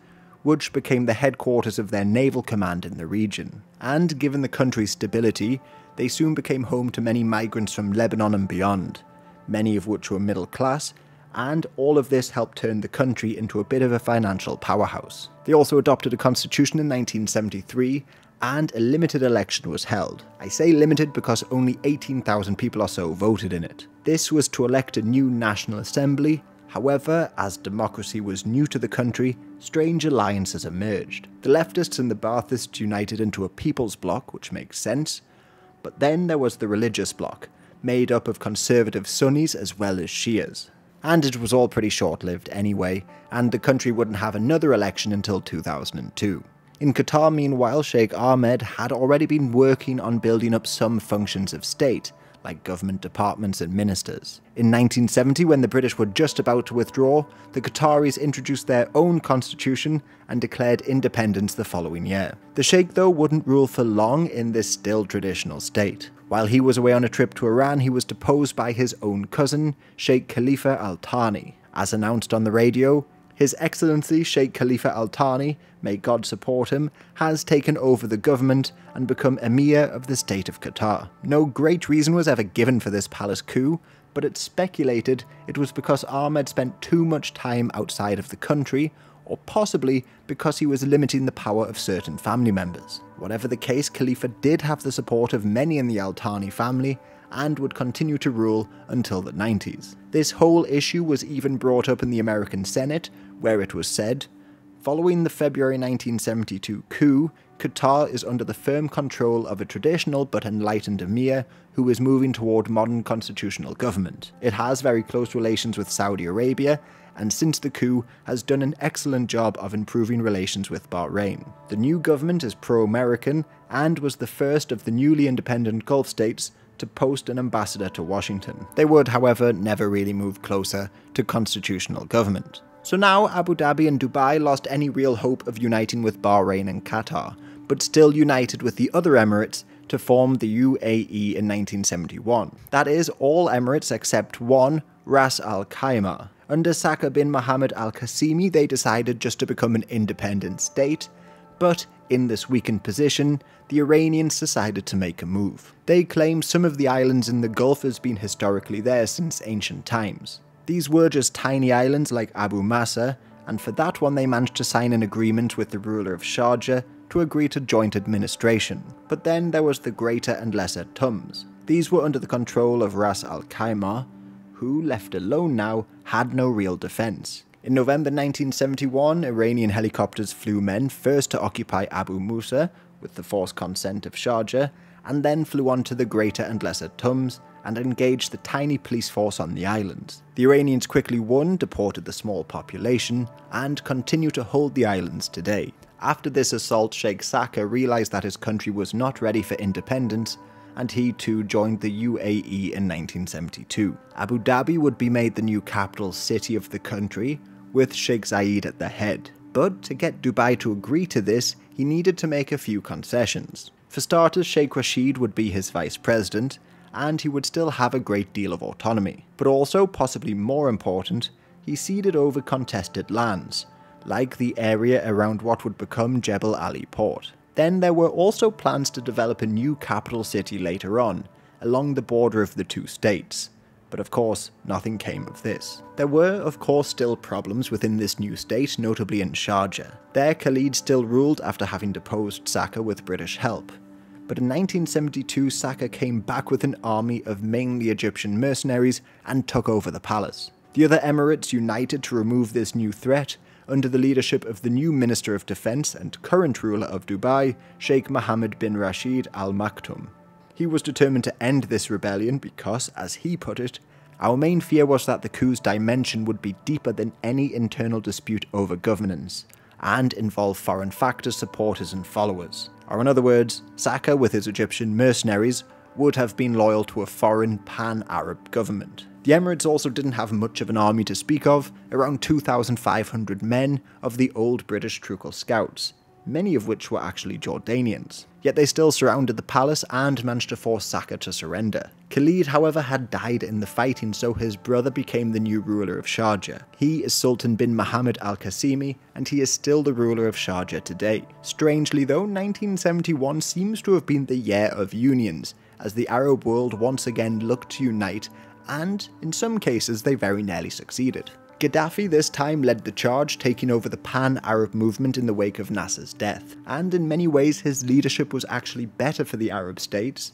which became the headquarters of their naval command in the region. And given the country's stability, they soon became home to many migrants from Lebanon and beyond, many of which were middle class, and all of this helped turn the country into a bit of a financial powerhouse. They also adopted a constitution in 1973, and a limited election was held. I say limited because only 18,000 people or so voted in it. This was to elect a new National Assembly. However, as democracy was new to the country, strange alliances emerged. The leftists and the Baathists united into a people's bloc, which makes sense, but then there was the religious bloc, made up of conservative Sunnis as well as Shias. And it was all pretty short-lived anyway, and the country wouldn't have another election until 2002. In Qatar, meanwhile, Sheikh Ahmed had already been working on building up some functions of state, like government departments and ministers. In 1970, when the British were just about to withdraw, the Qataris introduced their own constitution and declared independence the following year. The Sheikh, though, wouldn't rule for long in this still traditional state. While he was away on a trip to Iran, he was deposed by his own cousin, Sheikh Khalifa Al Thani. As announced on the radio, His Excellency Sheikh Khalifa Al Thani, may God support him, has taken over the government and become Emir of the state of Qatar. No great reason was ever given for this palace coup, but it's speculated it was because Ahmed spent too much time outside of the country, or possibly because he was limiting the power of certain family members. Whatever the case, Khalifa did have the support of many in the Al Thani family, and would continue to rule until the 90s. This whole issue was even brought up in the American Senate, where it was said, "Following the February 1972 coup, Qatar is under the firm control of a traditional but enlightened emir who is moving toward modern constitutional government. It has very close relations with Saudi Arabia, and since the coup has done an excellent job of improving relations with Bahrain. The new government is pro-American and was the first of the newly independent Gulf states to post an ambassador to Washington. They would, however, never really move closer to constitutional government." So now Abu Dhabi and Dubai lost any real hope of uniting with Bahrain and Qatar, but still united with the other Emirates to form the UAE in 1971. That is, all Emirates except one, Ras Al Khaimah. Under Saka bin Mohammed Al Qasimi, they decided just to become an independent state, but in this weakened position, the Iranians decided to make a move. They claim some of the islands in the Gulf has been historically theirs since ancient times. These were just tiny islands like Abu Masa, and for that one they managed to sign an agreement with the ruler of Sharjah to agree to joint administration. But then there was the Greater and Lesser Tums. These were under the control of Ras Al Khaimah, who, left alone now, had no real defense. In November 1971, Iranian helicopters flew men first to occupy Abu Musa, with the forced consent of Sharjah, and then flew on to the Greater and Lesser Tums and engaged the tiny police force on the islands. The Iranians quickly won, deported the small population, and continue to hold the islands today. After this assault, Sheikh Saka realised that his country was not ready for independence, and he too joined the UAE in 1972. Abu Dhabi would be made the new capital city of the country, with Sheikh Zayed at the head. But to get Dubai to agree to this, he needed to make a few concessions. For starters, Sheikh Rashid would be his vice president, and he would still have a great deal of autonomy. But also, possibly more important, he ceded over contested lands, like the area around what would become Jebel Ali Port. Then there were also plans to develop a new capital city later on, along the border of the two states. But of course, nothing came of this. There were, of course, still problems within this new state, notably in Sharjah. There, Khalid still ruled after having deposed Saka with British help. But in 1972, Saka came back with an army of mainly Egyptian mercenaries and took over the palace. The other emirates united to remove this new threat under the leadership of the new Minister of Defense and current ruler of Dubai, Sheikh Mohammed bin Rashid Al Maktoum. He was determined to end this rebellion because, as he put it, our main fear was that the coup's dimension would be deeper than any internal dispute over governance, and involve foreign factors, supporters and followers. Or in other words, Saka with his Egyptian mercenaries would have been loyal to a foreign pan-Arab government. The Emirates also didn't have much of an army to speak of, around 2,500 men of the old British Trucal Scouts, many of which were actually Jordanians. Yet they still surrounded the palace and managed to force Saka to surrender. Khalid, however, had died in the fighting, so his brother became the new ruler of Sharjah. He is Sultan bin Muhammad al-Qasimi, and he is still the ruler of Sharjah today. Strangely though, 1971 seems to have been the year of unions, as the Arab world once again looked to unite, and in some cases they very nearly succeeded. Gaddafi this time led the charge, taking over the pan-Arab movement in the wake of Nasser's death, and in many ways his leadership was actually better for the Arab states,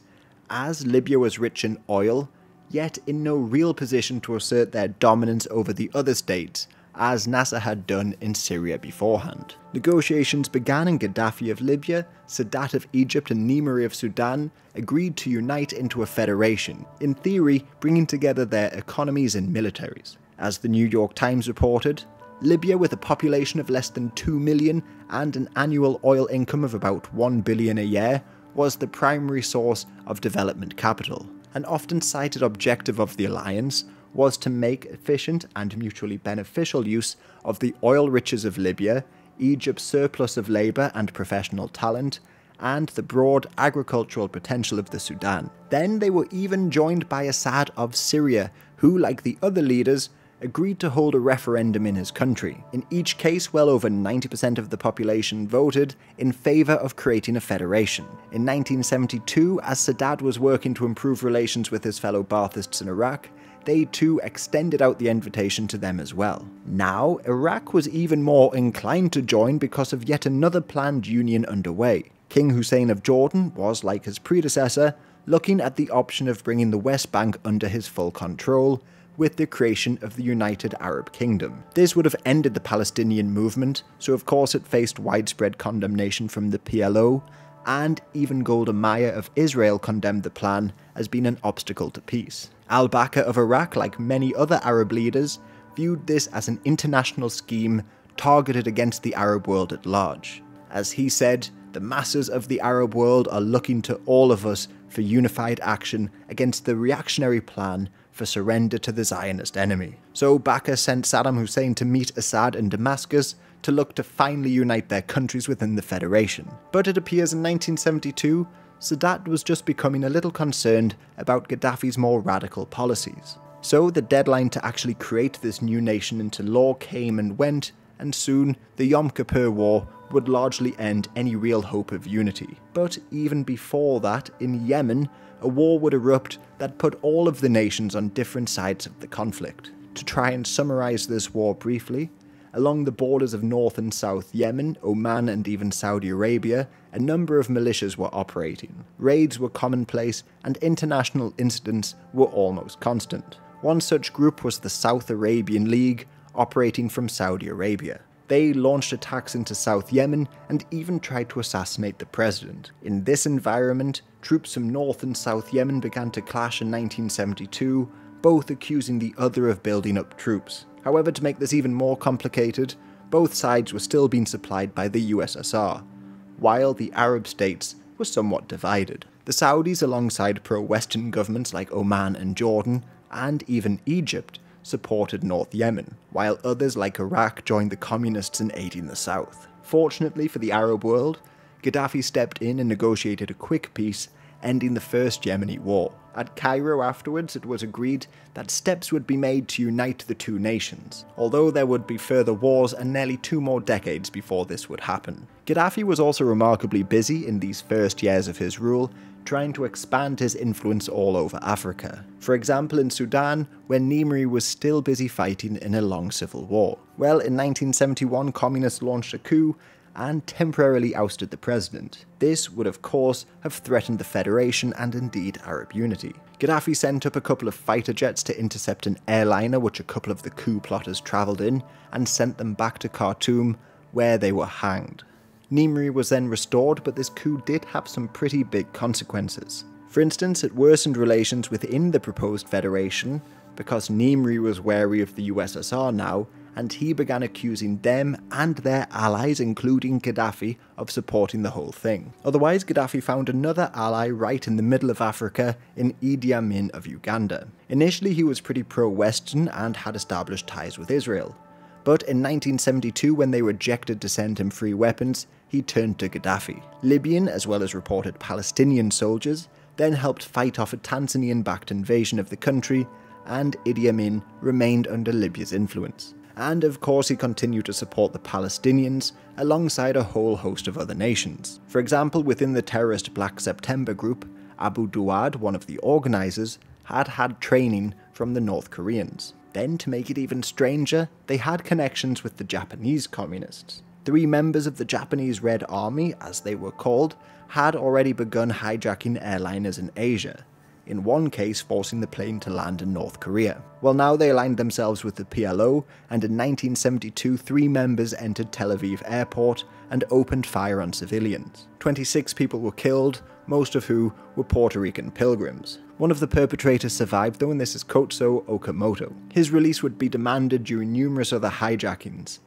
as Libya was rich in oil, yet in no real position to assert their dominance over the other states, as Nasser had done in Syria beforehand. Negotiations began and Gaddafi of Libya, Sadat of Egypt and Nimri of Sudan agreed to unite into a federation, in theory bringing together their economies and militaries. As the New York Times reported, Libya, with a population of less than 2 million and an annual oil income of about 1 billion a year, was the primary source of development capital. An often cited objective of the alliance was to make efficient and mutually beneficial use of the oil riches of Libya, Egypt's surplus of labour and professional talent, and the broad agricultural potential of the Sudan. Then they were even joined by Assad of Syria, who, like the other leaders, agreed to hold a referendum in his country. In each case, well over 90% of the population voted in favour of creating a federation. In 1972, as Sadat was working to improve relations with his fellow Baathists in Iraq, they too extended out the invitation to them as well. Now, Iraq was even more inclined to join because of yet another planned union underway. King Hussein of Jordan was, like his predecessor, looking at the option of bringing the West Bank under his full control, with the creation of the United Arab Kingdom. This would have ended the Palestinian movement, so of course it faced widespread condemnation from the PLO, and even Golda Meir of Israel condemned the plan as being an obstacle to peace. Al-Bakr of Iraq, like many other Arab leaders, viewed this as an international scheme targeted against the Arab world at large. As he said, the masses of the Arab world are looking to all of us for unified action against the reactionary plan for surrender to the Zionist enemy. So Bakr sent Saddam Hussein to meet Assad in Damascus to look to finally unite their countries within the Federation. But it appears in 1972, Sadat was just becoming a little concerned about Gaddafi's more radical policies. So the deadline to actually create this new nation into law came and went, and soon the Yom Kippur War would largely end any real hope of unity. But even before that, in Yemen, a war would erupt that put all of the nations on different sides of the conflict. To try and summarize this war briefly, along the borders of North and South Yemen, Oman and even Saudi Arabia, a number of militias were operating. Raids were commonplace and international incidents were almost constant. One such group was the South Arabian League, operating from Saudi Arabia. They launched attacks into South Yemen and even tried to assassinate the president. In this environment, troops from North and South Yemen began to clash in 1972, both accusing the other of building up troops. However, to make this even more complicated, both sides were still being supplied by the USSR, while the Arab states were somewhat divided. The Saudis, alongside pro-Western governments like Oman and Jordan, and even Egypt, supported North Yemen, while others like Iraq joined the communists in aiding the south. Fortunately for the Arab world, Gaddafi stepped in and negotiated a quick peace, ending the First Yemeni War. At Cairo afterwards, it was agreed that steps would be made to unite the two nations, although there would be further wars and nearly 2 more decades before this would happen. Gaddafi was also remarkably busy in these first years of his rule, trying to expand his influence all over Africa. For example, in Sudan, where Nimri was still busy fighting in a long civil war. Well, in 1971, communists launched a coup and temporarily ousted the president. This would of course have threatened the Federation and indeed Arab unity. Gaddafi sent up a couple of fighter jets to intercept an airliner which a couple of the coup plotters travelled in, and sent them back to Khartoum, where they were hanged. Nimri was then restored, but this coup did have some pretty big consequences. For instance, it worsened relations within the proposed federation, because Nimri was wary of the USSR now, and he began accusing them and their allies, including Gaddafi, of supporting the whole thing. Otherwise, Gaddafi found another ally right in the middle of Africa in Idi Amin of Uganda. Initially, he was pretty pro-Western and had established ties with Israel. But in 1972, when they rejected to send him free weapons, he turned to Gaddafi. Libyan, as well as reported Palestinian soldiers, then helped fight off a Tanzanian-backed invasion of the country, and Idi Amin remained under Libya's influence. And of course he continued to support the Palestinians alongside a whole host of other nations. For example, within the terrorist Black September group, Abu Duwad, one of the organisers, had had training from the North Koreans. Then, to make it even stranger, they had connections with the Japanese communists. 3 members of the Japanese Red Army, as they were called, had already begun hijacking airliners in Asia, in one case forcing the plane to land in North Korea. Well, now they aligned themselves with the PLO, and in 1972 3 members entered Tel Aviv airport and opened fire on civilians. 26 people were killed, most of who were Puerto Rican pilgrims. One of the perpetrators survived though, and this is Kotso Okamoto. His release would be demanded during numerous other hijackings.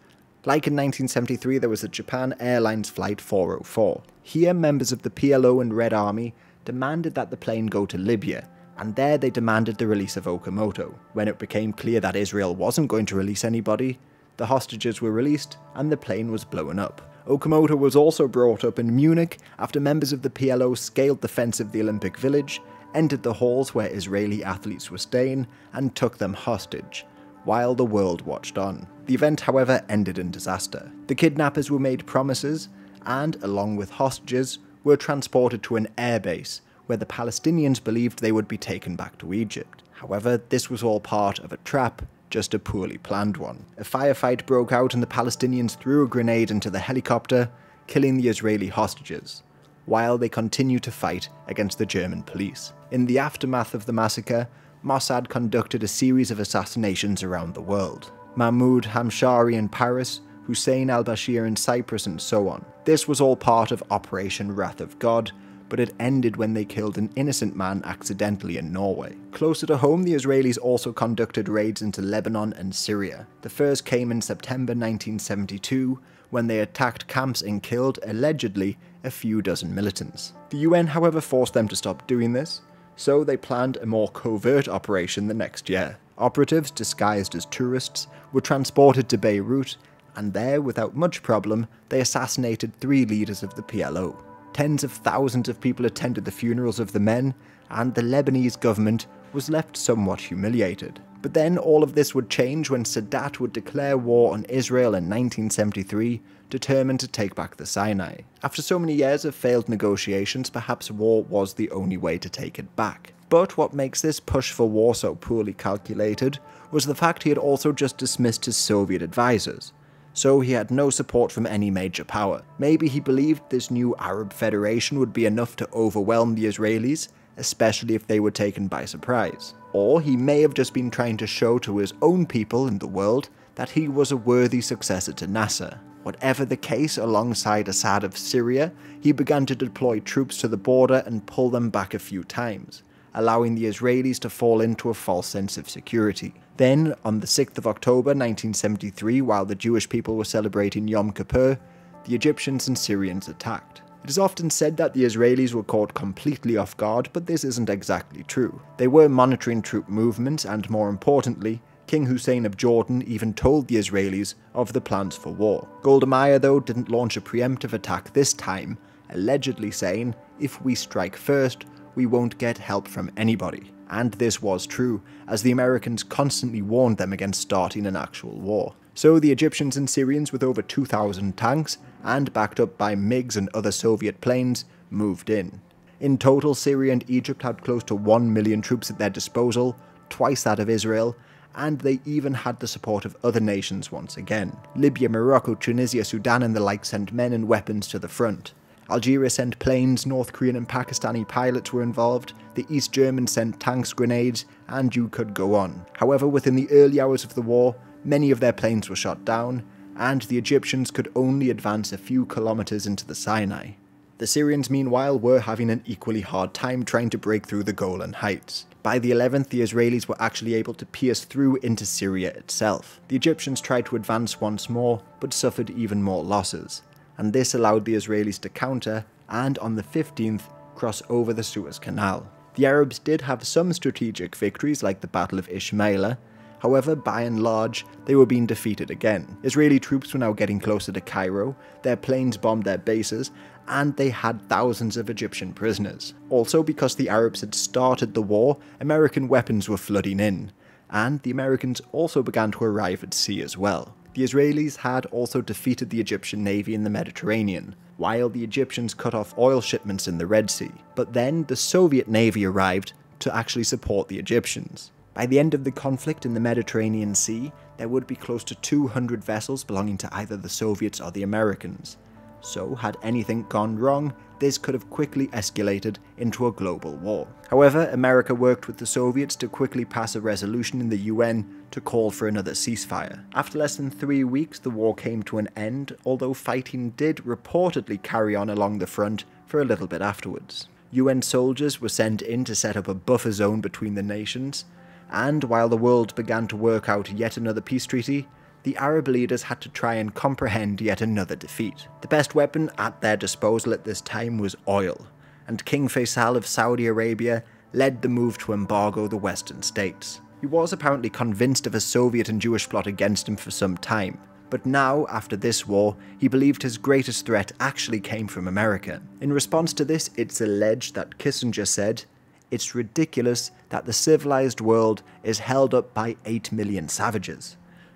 Like in 1973, there was the Japan Airlines Flight 404. Here, members of the PLO and Red Army demanded that the plane go to Libya, and there they demanded the release of Okamoto. When it became clear that Israel wasn't going to release anybody, the hostages were released and the plane was blown up. Okamoto was also brought up in Munich after members of the PLO scaled the fence of the Olympic Village, entered the halls where Israeli athletes were staying, and took them hostage, while the world watched on. The event, however, ended in disaster. The kidnappers were made promises, and, along with hostages, were transported to an airbase, where the Palestinians believed they would be taken back to Egypt. However, this was all part of a trap, just a poorly planned one. A firefight broke out and the Palestinians threw a grenade into the helicopter, killing the Israeli hostages, while they continued to fight against the German police. In the aftermath of the massacre, Mossad conducted a series of assassinations around the world. Mahmoud Hamshari in Paris, Hussein al-Bashir in Cyprus, and so on. This was all part of Operation Wrath of God, but it ended when they killed an innocent man accidentally in Norway. Closer to home, the Israelis also conducted raids into Lebanon and Syria. The first came in September 1972, when they attacked camps and killed, allegedly, a few dozen militants. The UN, however, forced them to stop doing this, so they planned a more covert operation the next year. Operatives, disguised as tourists, were transported to Beirut, and there, without much problem, they assassinated 3 leaders of the PLO. Tens of thousands of people attended the funerals of the men, and the Lebanese government was left somewhat humiliated. But then all of this would change when Sadat would declare war on Israel in 1973, determined to take back the Sinai. After so many years of failed negotiations, perhaps war was the only way to take it back. But what makes this push for war so poorly calculated was the fact he had also just dismissed his Soviet advisors, so he had no support from any major power. Maybe he believed this new Arab Federation would be enough to overwhelm the Israelis, especially if they were taken by surprise. Or he may have just been trying to show to his own people in the world that he was a worthy successor to Nasser. Whatever the case, alongside Assad of Syria, he began to deploy troops to the border and pull them back a few times, allowing the Israelis to fall into a false sense of security. Then, on the 6th of October 1973, while the Jewish people were celebrating Yom Kippur, the Egyptians and Syrians attacked. It is often said that the Israelis were caught completely off guard, but this isn't exactly true. They were monitoring troop movements, and more importantly, King Hussein of Jordan even told the Israelis of the plans for war. Golda Meir, though, didn't launch a preemptive attack this time, allegedly saying, "If we strike first, we won't get help from anybody." And this was true, as the Americans constantly warned them against starting an actual war. So the Egyptians and Syrians, with over 2,000 tanks, and backed up by MiGs and other Soviet planes, moved in. In total, Syria and Egypt had close to 1 million troops at their disposal, twice that of Israel, and they even had the support of other nations once again. Libya, Morocco, Tunisia, Sudan and the like sent men and weapons to the front. Algeria sent planes, North Korean and Pakistani pilots were involved, the East Germans sent tanks, grenades, and you could go on. However, within the early hours of the war, many of their planes were shot down, and the Egyptians could only advance a few kilometers into the Sinai. The Syrians, meanwhile, were having an equally hard time trying to break through the Golan Heights. By the 11th, the Israelis were actually able to pierce through into Syria itself. The Egyptians tried to advance once more, but suffered even more losses, and this allowed the Israelis to counter, and on the 15th, cross over the Suez Canal. The Arabs did have some strategic victories, like the Battle of Ishmaila. However, by and large, they were being defeated again. Israeli troops were now getting closer to Cairo, their planes bombed their bases, and they had thousands of Egyptian prisoners. Also, because the Arabs had started the war, American weapons were flooding in, and the Americans also began to arrive at sea as well. The Israelis had also defeated the Egyptian Navy in the Mediterranean, while the Egyptians cut off oil shipments in the Red Sea. But then the Soviet Navy arrived to actually support the Egyptians. By the end of the conflict in the Mediterranean Sea, there would be close to 200 vessels belonging to either the Soviets or the Americans. So, had anything gone wrong, this could have quickly escalated into a global war. However, America worked with the Soviets to quickly pass a resolution in the UN to call for another ceasefire. After less than 3 weeks, the war came to an end, although fighting did reportedly carry on along the front for a little bit afterwards. UN soldiers were sent in to set up a buffer zone between the nations, and while the world began to work out yet another peace treaty, the Arab leaders had to try and comprehend yet another defeat. The best weapon at their disposal at this time was oil, and King Faisal of Saudi Arabia led the move to embargo the Western states. He was apparently convinced of a Soviet and Jewish plot against him for some time, but now, after this war, he believed his greatest threat actually came from America. In response to this, it's alleged that Kissinger said, "It's ridiculous that the civilized world is held up by 8 million savages.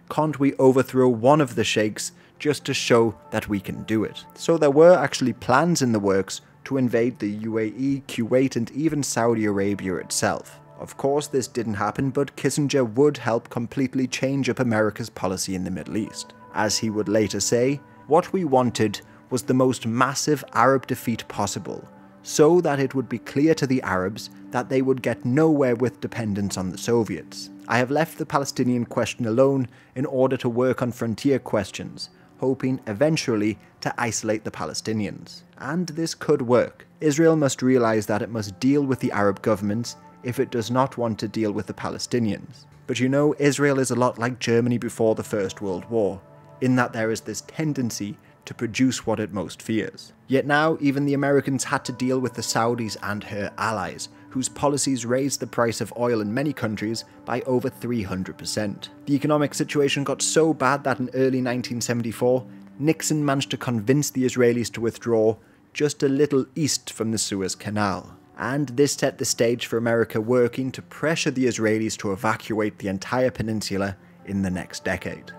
Can't we overthrow one of the sheikhs just to show that we can do it?" So there were actually plans in the works to invade the UAE, Kuwait and even Saudi Arabia itself. Of course this didn't happen, but Kissinger would help completely change up America's policy in the Middle East. As he would later say, "What we wanted was the most massive Arab defeat possible, so that it would be clear to the Arabs that they would get nowhere with dependence on the Soviets. I have left the Palestinian question alone in order to work on frontier questions, hoping eventually to isolate the Palestinians." And this could work. Israel must realize that it must deal with the Arab governments if it does not want to deal with the Palestinians. But you know, Israel is a lot like Germany before the First World War, in that there is this tendency to produce what it most fears. Yet now, even the Americans had to deal with the Saudis and her allies, whose policies raised the price of oil in many countries by over 300%. The economic situation got so bad that in early 1974, Nixon managed to convince the Israelis to withdraw just a little east from the Suez Canal. And this set the stage for America working to pressure the Israelis to evacuate the entire peninsula in the next decade.